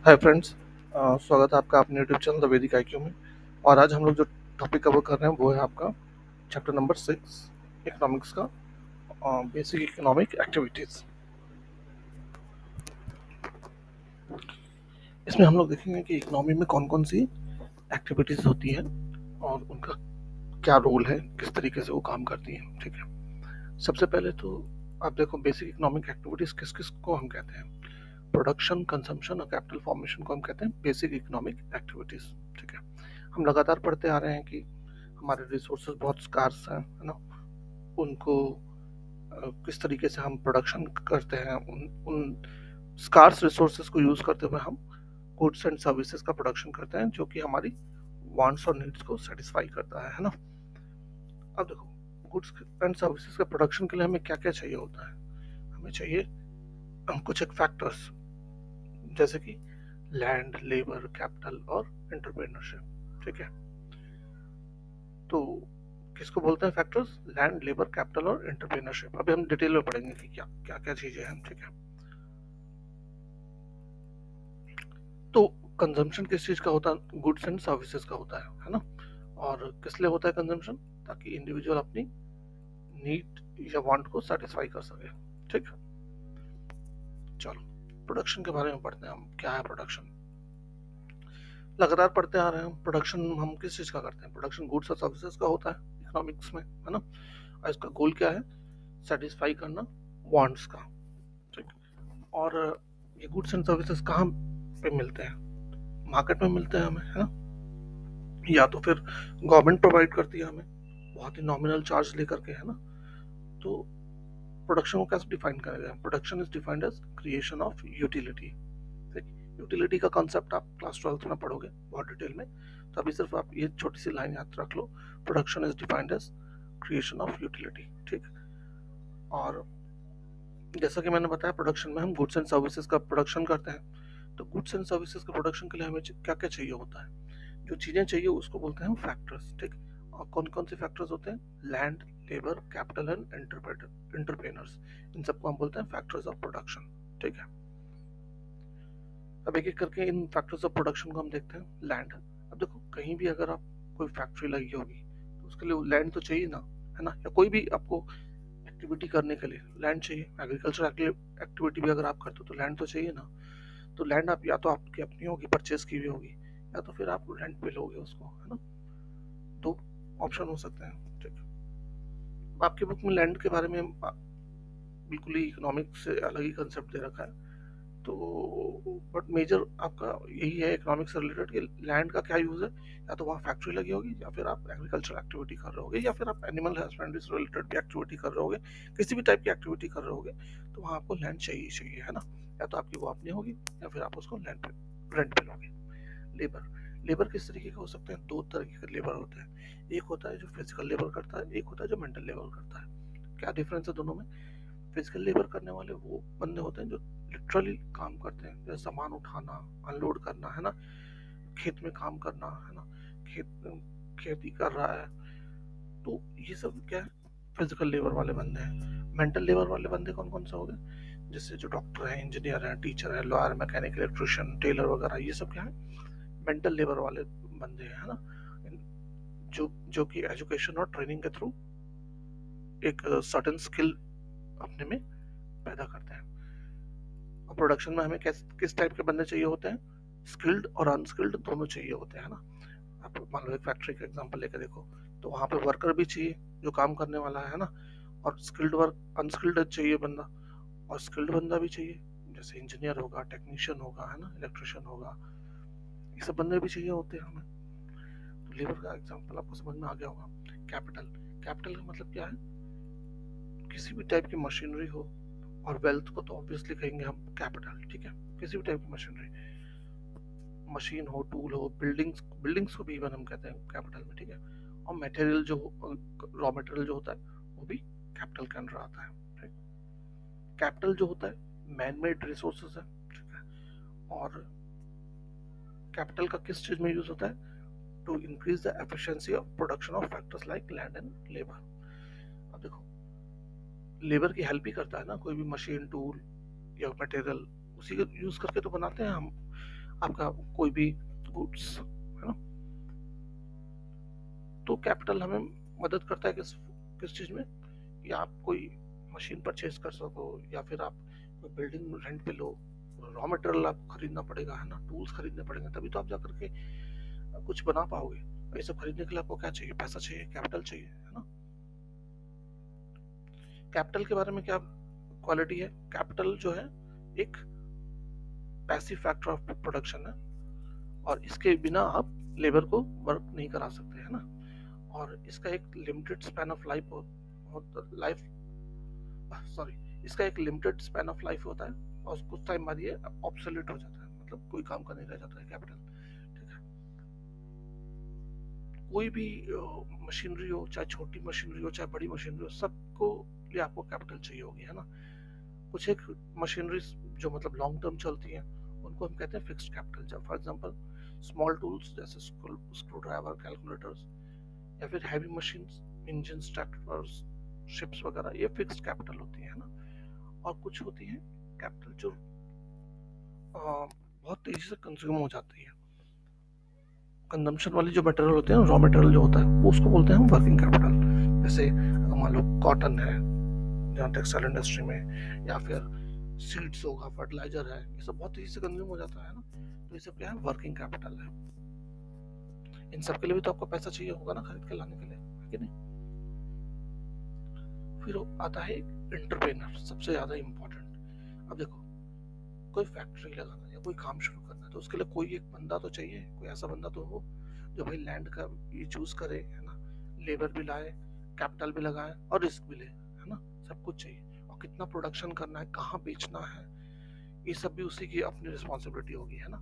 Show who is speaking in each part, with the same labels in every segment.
Speaker 1: Hi friends. स्वागत है आपका अपने यूट्यूब चैनल द वैदिक आईक्यू में। और आज हम लोग जो टॉपिक कवर कर रहे हैं वो है आपका चैप्टर नंबर 6 इकोनॉमिक्स का बेसिक इकोनॉमिक एक्टिविटीज़। इसमें हम लोग देखेंगे कि इकोनॉमी में कौन कौन सी एक्टिविटीज़ होती हैं और उनका क्या रोल है, किस तरीके से वो काम करती हैं। ठीक है, सबसे पहले तो आप देखो बेसिक इकोनॉमिक एक्टिविटीज़ किस किस को हम कहते हैं। प्रोडक्शन, कंजम्पशन और कैपिटल फॉर्मेशन को हम कहते हैं बेसिक इकोनॉमिक एक्टिविटीज़। ठीक है, हम लगातार पढ़ते आ रहे हैं कि हमारे रिसोर्सेज बहुत स्कार्स हैं, है ना। उनको किस तरीके से हम प्रोडक्शन करते हैं, उन उन स्कार्स रिसोर्सेज को यूज़ करते हुए हम गुड्स एंड सर्विसेज का प्रोडक्शन करते हैं जो कि हमारी वांट्स और नीड्स को सेटिस्फाई करता है ना। अब देखो, गुड्स एंड सर्विसेज के प्रोडक्शन के लिए हमें क्या क्या चाहिए होता है। हमें चाहिए कुछ एक फैक्टर्स, जैसे कि लैंड, लेबर, कैपिटल और एंटरप्रेन्योरशिप। ठीक है, तो किसको बोलते हैं फैक्टर्स? लैंड, लेबर, कैपिटल और एंटरप्रेन्योरशिप। अभी हम डिटेल में पढ़ेंगे कि क्या क्या क्या चीजें हैं। ठीक है, तो कंजम्पशन किस चीज का होता है? गुड्स एंड सर्विसेज का होता है ना। और किस लिए होता है कंजम्पशन? ताकि इंडिविजुअल अपनी नीड या वांट को सेटिस्फाई कर सके। ठीक, चलो प्रोडक्शन के बारे में पढ़ते हैं हम। क्या है प्रोडक्शन? लगातार पढ़ते आ रहे हैं, प्रोडक्शन हम किस चीज का करते हैं? प्रोडक्शन गुड्स और सर्विसेज का होता है इकोनॉमिक्स में, है ना। और इसका गोल क्या है? सेटिस्फाई करना वांट्स का। ठीक, और ये गुड्स एंड सर्विसेज कहाँ पे मिलते हैं? मार्केट में मिलते हैं हमें, है ना। या तो फिर गवर्नमेंट प्रोवाइड करती है हमें बहुत ही नॉमिनल चार्ज लेकर के, है ना। तो प्रोडक्शन को कैसे डिफाइन करें जाए? Production is defined as creation of utility. Utility का कॉन्सेप्ट आप क्लास 12th में पढ़ोगे बहुत डिटेल में, तो अभी सिर्फ आप ये छोटी सी लाइन याद रख लो। Production is defined as creation of utility. ठीक, और जैसा कि मैंने बताया प्रोडक्शन में हम गुड्स एंड सर्विसेज का प्रोडक्शन करते हैं। तो गुड्स एंड सर्विसेज के प्रोडक्शन के लिए हमें क्या क्या चाहिए होता है? जो चीज़ें चाहिए उसको बोलते हैं फैक्टर्स। ठीक, और कौन कौन से फैक्टर्स होते हैं? Land, labour, capital and entrepreneurs. इन सबको हम बोलते हैं फैक्टर्स ऑफ प्रोडक्शन। ठीक है, अब एक एक करके इन फैक्टर्स ऑफ प्रोडक्शन को हम देखते हैं। लैंड, अब देखो कहीं भी अगर आप कोई फैक्ट्री लगी होगी तो उसके लिए लैंड तो चाहिए ना, है ना। या कोई भी आपको एक्टिविटी करने के लिए लैंड चाहिए। एग्रीकल्चर एक्टिविटी भी अगर आप करते हो तो लैंड तो चाहिए ना। तो लैंड आप या तो आपकी अपनी होगी, परचेज की हुई होगी, या तो फिर आप रेंट पे लोगे उसको, है ना। दो ऑप्शन हो सकते हैं। ठीक, आपकी बुक में लैंड के बारे में बिल्कुल ही इकोनॉमिक्स से अलग ही कंसेप्ट दे रखा है। तो बट मेजर आपका यही है इकोनॉमिक्स से रिलेटेड कि लैंड का क्या यूज़ है। या तो वहाँ फैक्ट्री लगी होगी, या फिर आप एग्रीकल्चर एक्टिविटी कर रहे होगे, या फिर आप एनिमल हस्बेंड्री से रिलेटेड भी एक्टिविटी कर रहे होगे। किसी भी टाइप की एक्टिविटी कर रहे होगे तो वहाँ आपको लैंड चाहिए चाहिए, है ना। या तो आपकी वो अपनी होगी, या फिर आप उसको लैंड पे रेंट पे लोगे। लेबर, लेबर किस तरीके के हो सकते हैं? दो तरीके के लेबर होते हैं। एक होता है जो फिजिकल लेबर करता है, एक होता है जो मेंटल लेबर करता है। क्या डिफरेंस है दोनों में? फिजिकल लेबर करने वाले वो बंदे होते हैं जो लिटरली काम करते हैं, जैसे सामान उठाना, अनलोड करना, है ना। खेत में काम करना, है ना। खेत खेती कर रहा है, तो ये सब क्या है? फिजिकल लेबर वाले बंदे हैं। मेंटल लेबर वाले बंदे कौन कौन से हो गए? जैसे जो डॉक्टर है, इंजीनियर है, टीचर है, लॉयर, मैकेनिक, इलेक्ट्रिशियन, टेलर वगैरह, ये सब क्या है? मेंटल लेबर वाले बंदे हैं, है ना। जो जो कि एजुकेशन और ट्रेनिंग के थ्रू एक सर्टेन स्किल अपने में पैदा करते हैं। और प्रोडक्शन में हमें किस टाइप के बंदे चाहिए होते हैं? स्किल्ड और अनस्किल्ड दोनों चाहिए होते हैं ना। आप मान लो एक फैक्ट्री का एग्जांपल लेके देखो, तो वहाँ पे वर्कर भी चाहिए जो काम करने वाला है ना। और स्किल्ड वर्क, अनस्किल्ड चाहिए बंदा, और स्किल्ड बंदा भी चाहिए, जैसे इंजीनियर होगा, टेक्नीशियन होगा, है ना, इलेक्ट्रिशियन होगा। ये सब बंदे भी चाहिए होते हैं हमें। तो लेबर का एग्जांपल आपको समझ में आ गया होगा। कैपिटल, कैपिटल का मतलब क्या है? किसी भी टाइप की मशीनरी हो, और वेल्थ को तो ऑब्वियसली कहेंगे हम कैपिटल। ठीक है, किसी भी टाइप की मशीनरी, मशीन हो, टूल हो, बिल्डिंग्स, बिल्डिंग्स को भी इवन हम कहते हैं कैपिटल में। ठीक है, और मटेरियल जो, रॉ मटेरियल जो होता है वो भी कैपिटल के अंडर आता है। ठीक, कैपिटल जो होता है मैन मेड रिसोर्सेज है। ठीक है, और कैपिटल का किस चीज में यूज होता है? To increase the efficiency of production of factors like land and labour. अब देखो, लेबर की हेल्प ही करता है ना कोई भी मशीन, टूल या मटेरियल, उसी का यूज करके तो बनाते हैं हम। आपका कोई भी गुड्स, है ना। तो कैपिटल हमें मदद करता है किस किस चीज में, कि आप कोई मशीन परचेज कर सको, या फिर आप कोई बिल्डिंग रेंट पे लो, रॉ मटेरियल आपको खरीदना पड़ेगा, है ना, टूल्स खरीदने पड़ेंगे, तभी तो आप जा करके कुछ बना पाओगे। ये सब खरीदने के लिए आपको क्या चाहिए, पैसा चाहिए, कैपिटल चाहिए, है ना। कैपिटल के बारे में क्या क्वालिटी है, कैपिटल जो है एक पैसिव फैक्टर ऑफ प्रोडक्शन है, और इसके बिना आप लेबर को वर्क नहीं करा सकते, है ना। और इसका एक limited span of life life sorry इसका एक लिमिटेड स्पैन ऑफ लाइफ होता है, और कुछ टाइम बाद ये ऑब्सोल्यूट हो जाता है, मतलब कोई काम का नहीं रह जाता है कैपिटल। ठीक है, कोई भी मशीनरी हो, चाहे छोटी मशीनरी हो चाहे बड़ी मशीनरी हो, सबको लिए आपको कैपिटल चाहिए होगी, है ना। कुछ एक मशीनरी जो मतलब लॉन्ग टर्म चलती हैं, उनको हम कहते हैं फिक्स्ड कैपिटल। जब फॉर एग्जांपल स्मॉल टूल्स जैसे स्क्रू ड्राइवर, कैलकुलेटर्स, या फिर heavy machines, engine, tractors, ships वगैरह, ये फिक्स्ड कैपिटल होती है ना। और कुछ होती है कैपिटल जो बहुत तेजी से कंज्यूम हो जाती है। कंजम्पशन वाली जो मटेरियल होते हैं, रॉ मटेरियल जो होता है, वो उसको बोलते हैं वर्किंग कैपिटल। जैसे मान लो कॉटन है जहाँ टेक्सटाइल इंडस्ट्री में, या फिर सीड्स होगा, फर्टिलाइजर है, ये सब बहुत तेजी से कंज्यूम हो जाता है ना। तो ये सब क्या है, वर्किंग कैपिटल है। इन सब के लिए भी तो आपको पैसा चाहिए होगा ना, खरीद के लाने के लिए, है कि नहीं। फिर आता है एंटरप्रेनर, सबसे ज्यादा इम्पोर्टेंट। अब देखो, कोई फैक्ट्री लगाना या कोई काम शुरू करना है, तो उसके लिए कोई एक बंदा तो चाहिए, कोई ऐसा बंदा तो हो जो भाई लैंड का ये चूज करे, है ना, लेबर भी लाए, कैपिटल भी लगाए और रिस्क भी ले, है ना, सब कुछ चाहिए। और कितना प्रोडक्शन करना है, कहाँ बेचना है, ये सब भी उसी की अपनी रिस्पॉन्सिबिलिटी होगी, है ना।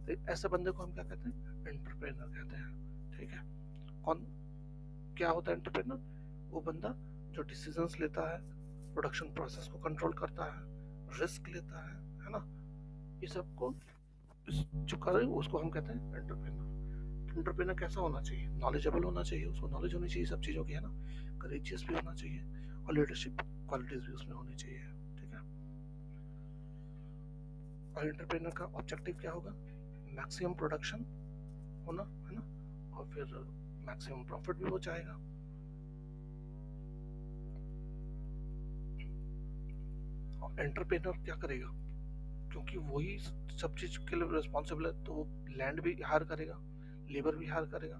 Speaker 1: तो ऐसे बंदे को हम क्या कहते हैं, एंटरप्रेनर कहते हैं। ठीक है, कौन क्या होता है एंटरप्रेनर, वो बंदा जो डिसीजंस लेता है, प्रोडक्शन प्रोसेस को कंट्रोल करता है, रिस्क लेता है ना, ये सबको जो करे उसको हम कहते हैं एंटरप्रेनर। एंटरप्रेनर कैसा होना चाहिए, नॉलेजेबल होना चाहिए, उसको नॉलेज होनी चाहिए सब चीज़ों की, है ना, करेजियस भी होना चाहिए, और लीडरशिप क्वालिटीज भी उसमें होनी चाहिए। ठीक है, और एंटरप्रेनर का ऑब्जेक्टिव क्या होगा, मैक्सिमम प्रोडक्शन होना, है ना, और फिर मैक्सिमम प्रॉफिट भी वो चाहेगा। और एंटरप्रेनर क्या करेगा, क्योंकि वही सब चीज के लिए रिस्पॉन्सिबल है, तो वो लैंड भी हायर करेगा, लेबर भी हायर करेगा,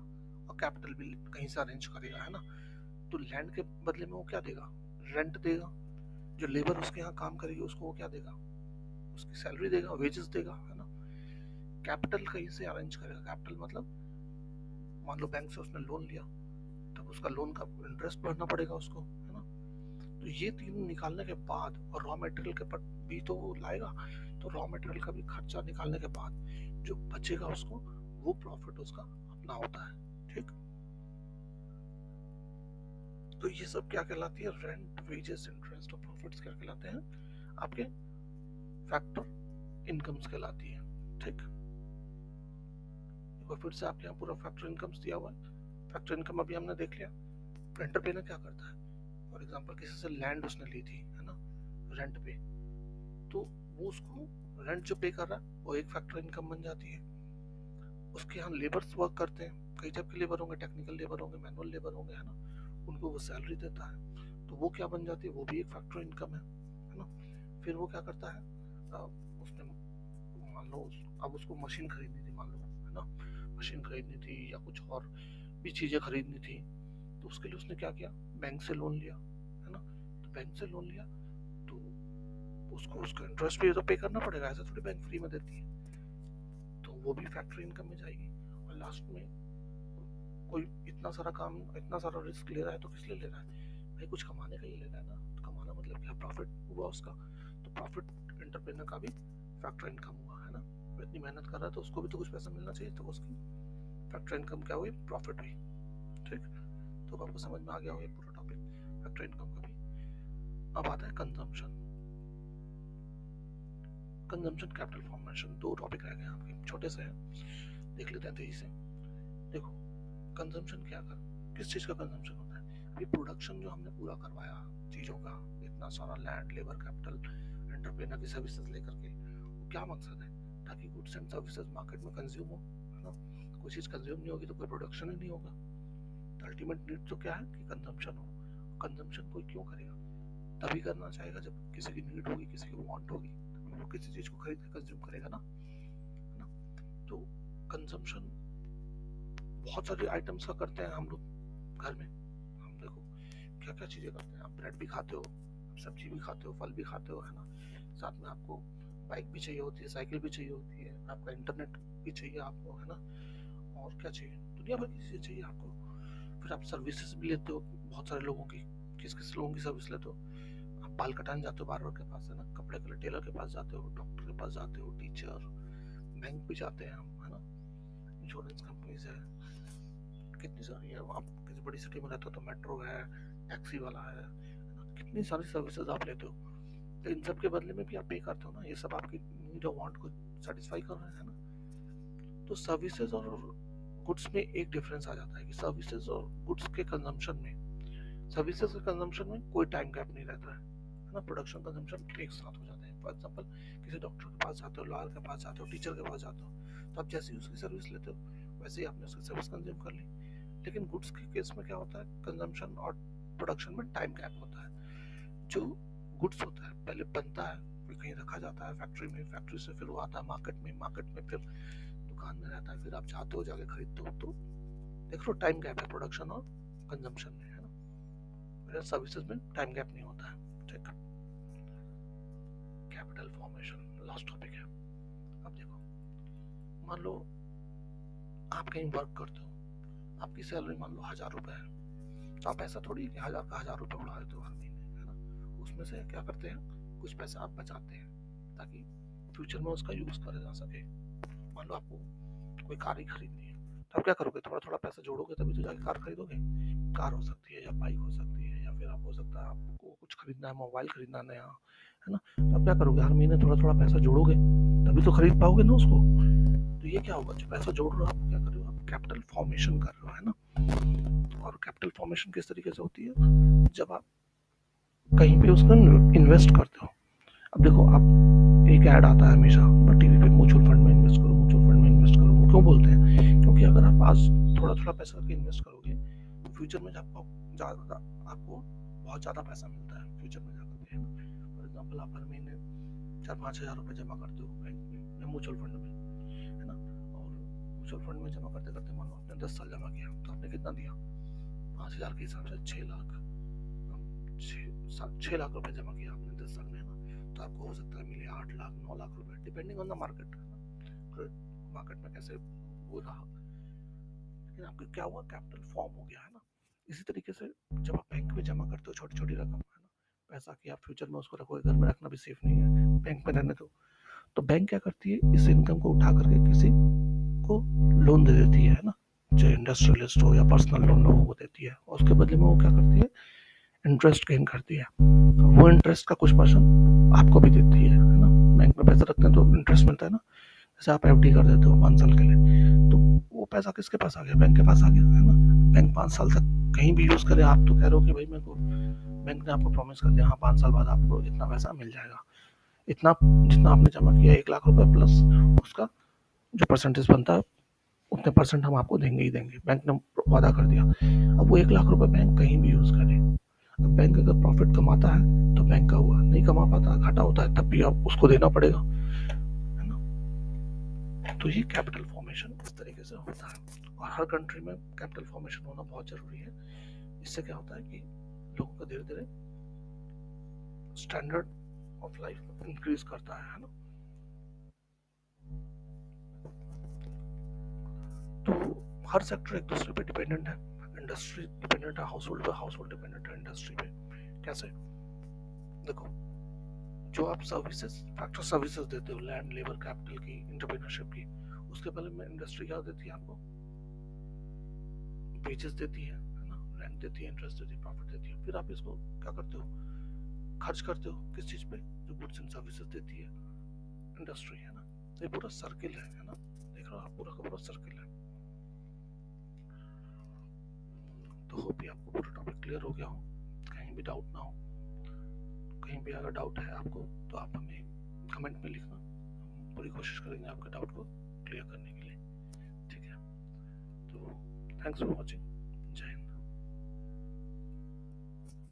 Speaker 1: और कैपिटल भी कहीं से अरेंज करेगा, है ना। तो लैंड के बदले में वो क्या देगा, रेंट देगा। जो लेबर उसके यहाँ काम करेगी उसको वो क्या देगा, उसकी सैलरी देगा, वेजेस देगा, है ना। कैपिटल कहीं से अरेंज करेगा, कैपिटल मतलब मान लो बैंक से उसने लोन लिया, तब उसका लोन का इंटरेस्ट भरना पड़ेगा उसको, है ना। तो ये तीनों निकालने के बाद, और रॉ मटेरियल के पर भी तो वो लाएगा, तो रॉ मटेरियल का भी खर्चा निकालने के बाद जो बचेगा उसको, वो प्रॉफिट उसका अपना होता है। ठीक, तो ये सब क्या कहलाती है, रेंट, वेजेस, इंटरेस्ट और प्रॉफिट्स क्या कहलाते हैं, आपके फैक्टर इनकम्स कहलाती है। ठीक, और फिर से आपके यहाँ पूरा फैक्टर इनकम्स दिया हुआ है। फैक्टर इनकम अभी हमने देख लिया। एंटरप्रेनर क्या करता है, फॉर एग्जांपल किसी से लैंड उसने ली थी, है ना, रेंट पे, तो वो उसको रेंट जो पे कर रहा है वो एक फैक्टर इनकम बन जाती है। उसके यहाँ लेबर्स वर्क करते हैं, कई टाइप के लेबर होंगे, टेक्निकल लेबर होंगे, मैनुअल लेबर होंगे, है ना, उनको वो सैलरी देता है, तो वो क्या बन जाती है, वो भी एक फैक्टर इनकम है ना। फिर वो क्या करता है, उसने मान लो अब उसको मशीन खरीदनी थी, मान लो, है ना, मशीन खरीदनी थी या कुछ और भी चीजें खरीदनी थी, तो उसके लिए उसने क्या किया, बैंक से लोन लिया, है ना। तो बैंक से लोन लिया तो उसको उसका इंटरेस्ट भी तो पे करना पड़ेगा, ऐसा थोड़ी बैंक फ्री में देती है, तो वो भी फैक्ट्री इनकम में जाएगी। और लास्ट में कोई इतना सारा काम, इतना सारा रिस्क ले रहा है तो किस लिए ले रहा है, भाई कुछ कमाने के लिए ले रहा है ना। तो कमाना मतलब क्या, प्रॉफिट हुआ उसका, तो प्रॉफिट एंटरप्रेनर का भी फैक्टर इनकम हुआ, है ना। वो इतनी मेहनत कर रहा है तो उसको भी तो कुछ पैसा मिलना चाहिए, तो उसकी फैक्टर इनकम क्या हुई, प्रॉफिट हुई। ठीक, तो आपको समझ में आ गया होगा पूरा टॉपिक फैक्टर इनकम का भी। अब आता है कंजम्पशन। कंजम्पशन, कैपिटल फॉर्मेशन, दो टॉपिक रह गए आपके, छोटे से हैं, देख लेते हैं तेजी से। देखो, कंजम्पशन क्या कर, किस चीज का कंजम्पशन होता है, अभी प्रोडक्शन जो हमने पूरा करवाया चीजों का, इतना सारा लैंड, लेबर, कैपिटल, एंटरप्रेनर की सर्विसेज लेकर के, वो क्या मकसद है, ताकि गुड्स एंड सर्विसेज मार्केट में कंज्यूम हो, है ना। कोई चीज़ कंज्यूम नहीं होगी तो कोई प्रोडक्शन ही नहीं होगा। अल्टीमेट नीड तो क्या है कि कंजम्पशन हो। कंजम्पशन कोई क्यों करेगा? तभी करना चाहेगा जब किसी की नीड होगी, किसी की वांट होगी, वो किसी चीज़ को खरीद के कंज्यूम करेगा ना, है ना। तो कंजम्पशन बहुत सारे आइटम्स का करते हैं हम लोग घर में। हम देखो क्या क्या चीज़ें करते हैं। आप ब्रेड भी खाते हो, सब्जी भी खाते हो, फल भी खाते हो, है ना। साथ में आपको बाइक भी चाहिए होती है, साइकिल भी चाहिए होती है, आपका इंटरनेट भी चाहिए आपको, है ना। और क्या चाहिए? दुनिया भर की चीज़ें चाहिए आपको। फिर आप सर्विसेज भी लेते हो बहुत सारे लोगों की। किस किस लोगों की सर्विस लेते हो? आप बाल कटाने जाते हो बार्बर के पास, है ना। कपड़े के लिए टेलर के पास जाते हो, डॉक्टर के पास जाते हो, टीचर, बैंक भी जाते हैं हम, है ना। इंश्योरेंस कंपनीज है, कितनी सारी है। आप किसी बड़ी सिटी में रहते हो तो मेट्रो है, टैक्सी वाला है ना। कितनी सारी सर्विसेज आप लेते हो। तो इन सब के बदले में भी आप पे करते हो ना। ये सब आपकी नीड और वांट को सेटिस्फाई कर रहे हैं, है ना। तो सर्विसेज और गुड्स में एक डिफरेंस आ जाता है कि सर्विसेज और गुड्स के कंजम्पशन में, सर्विसेज के कंजम्पशन में कोई टाइम गैप नहीं रहता है ना। प्रोडक्शन कंजम्पशन एक साथ हो जाते हैं। फॉर एग्जांपल किसी डॉक्टर के पास जाते हो, लॉयर के पास जाते हो, टीचर के पास जाते हो, तो आप जैसे ही उसकी सर्विस लेते हो वैसे ही आपने उसकी सर्विस कंज्यूम कर ली। लेकिन गुड्स के केस में क्या होता है, कंजम्पशन और प्रोडक्शन में टाइम गैप होता है। जो गुड्स होता है पहले बनता है, फिर कहीं रखा जाता है फैक्ट्री में, फैक्ट्री से फिर वो आता है मार्केट में, मार्केट में फिर दुकान में रहता है, फिर आप जाते हो जाके खरीदते हो। तो देख लो टाइम गैप है प्रोडक्शन और कंजम्पशन में, है ना। सर्विसेज में टाइम गैप नहीं होता है। ठीक। कैपिटल फॉर्मेशन लास्ट टॉपिक है। अब देखो, मान लो आप कहीं वर्क करते हो, आपकी सैलरी मान लो 1,000 रुपए है, तो आप ऐसा थोड़ी है कि 1,000 उड़ा देते हो हर महीने, है ना। उसमें से क्या करते हैं, कुछ पैसा आप बचाते हैं ताकि फ्यूचर में उसका यूज करा जा सके। मान लो आपको कोई कार ही खरीदनी है, तो आप क्या करोगे, थोड़ा थोड़ा पैसा जोड़ोगे तभी तो जाके कार खरीदोगे। कार हो सकती है या बाइक हो सकती है, या फिर आप हो सकता है आपको कुछ खरीदना है, मोबाइल खरीदना नया, है ना। तो आप क्या करोगे, हर महीने थोड़ा थोड़ा पैसा जोड़ोगे तभी तो खरीद पाओगे ना उसको। तो ये क्या होगा, जो पैसा जोड़ रहे हो आप क्या कर रहे हो, आप कैपिटल फॉर्मेशन कर रहे हो, है ना। और कैपिटल फॉर्मेशन किस तरीके से होती है, जब आप कहीं पे उसको इन्वेस्ट करते हो। अब देखो, आप एक ऐड आता है हमेशा टीवी पे, म्यूचुअल फंड में इन्वेस्ट करो, म्यूचुअल फंड में इन्वेस्ट करो। वो क्यों बोलते हैं, क्योंकि अगर आप आज थोड़ा थोड़ा पैसा करके इन्वेस्ट करोगे तो फ्यूचर में आपको बहुत ज़्यादा पैसा मिलता है फ्यूचर में जाकर के, है ना। फॉर एग्जाम्पल आप हर महीने 4-5 हज़ार रुपये जमा करते हो बैंक में या म्यूचुअल फंड में, है ना। और म्यूचुअल फंड में जमा करते करते मान लो आपने 10 साल जमा किया, तो आपने कितना दिया, 5,000 के हिसाब से 6 लाख, 6 लाख रुपए जमा किया आपने 10 साल में, है ना। तो आपको हो सकता है मिले 8 लाख 9 लाख रुपए, डिपेंडिंग ऑन द मार्केट, है ना। मार्केट में कैसे वो रहा, लेकिन आपका क्या हुआ, कैपिटल फॉर्म हो गया, है ना। इसी तरीके से जब आप बैंक में जमा करते हो छोटी छोटी रकम, है ना, पैसा कि आप फ्यूचर में उसको रखोगे, घर में रखना भी सेफ नहीं है, बैंक में रहने दो। तो बैंक क्या करती है, इस इनकम को उठा करके किसी को लोन दे देती है ना। चाहे इंडस्ट्रियलिस्ट हो या पर्सनल लोन लोगों को देती है, और उसके बदले में वो क्या करती है, इंटरेस्ट गेन करती है। वो इंटरेस्ट का कुछ पर्सन आपको भी देती है ना। बैंक में पैसा रखते हैं तो इंटरेस्ट मिलता है ना। जैसे आप एफडी कर देते हो 5 साल के लिए, तो वो पैसा किसके पास आ गया, बैंक के पास आ गया, है ना। बैंक 5 साल तक कहीं भी यूज करे, आप तो कह रहे हो कि भाई मेरे को बैंक ने आपको प्रॉमिस कर दिया, हाँ 5 साल बाद आपको इतना पैसा मिल जाएगा, इतना जितना आपने जमा किया 1 लाख रुपए प्लस उसका जो परसेंटेज बनता है उतने परसेंट हम आपको देंगे ही देंगे, बैंक ने वादा कर दिया। अब वो 1 लाख रुपए बैंक कहीं भी यूज करे, अब बैंक अगर प्रॉफिट कमाता है तो बैंक का हुआ, नहीं कमा पाता, घाटा होता है, तब भी आप उसको देना पड़ेगा, है ना। तो ये कैपिटल फॉर्मेशन इस तरीके से होता है, और हर कंट्री में कैपिटल फॉर्मेशन होना बहुत जरूरी है। इससे क्या होता है कि लोगों का धीरे धीरे स्टैंडर्ड ऑफ लाइफ इंक्रीज करता है ना। तो हर सेक्टर एक दूसरे पे डिपेंडेंट है। इंडस्ट्री डिपेंडेंट है हाउस होल्ड पे, हाउस होल्ड डिपेंडेंट है इंडस्ट्री पे। कैसे, देखो, जो आप सर्विसेज फैक्टर सर्विसेज देते हो, लैंड, लेबर, कैपिटल की, एंटरप्रेन्योरशिप की, उसके पहले में इंडस्ट्री क्या देती है आपको, वेजेस देती है ना, रेंट देती है, इंटरेस्ट देती है, प्रॉफिट देती है। फिर आप इसको क्या करते हो, खर्च करते हो किस चीज पे, जो गुड्स एंड सर्विसेज देती है इंडस्ट्री, है ना। तो ये पूरा सर्किल है ना। देख रहे हो आप, पूरा का पूरा सर्किल है। तो होप ये आपको पूरा टॉपिक क्लियर हो गया हो, कहीं भी डाउट ना हो। कहीं भी अगर डाउट है आपको तो आप हमें कमेंट में लिखना, पूरी कोशिश करेंगे आपके डाउट को क्लियर करने के लिए। ठीक है, तो थैंक्स फॉर वॉचिंग।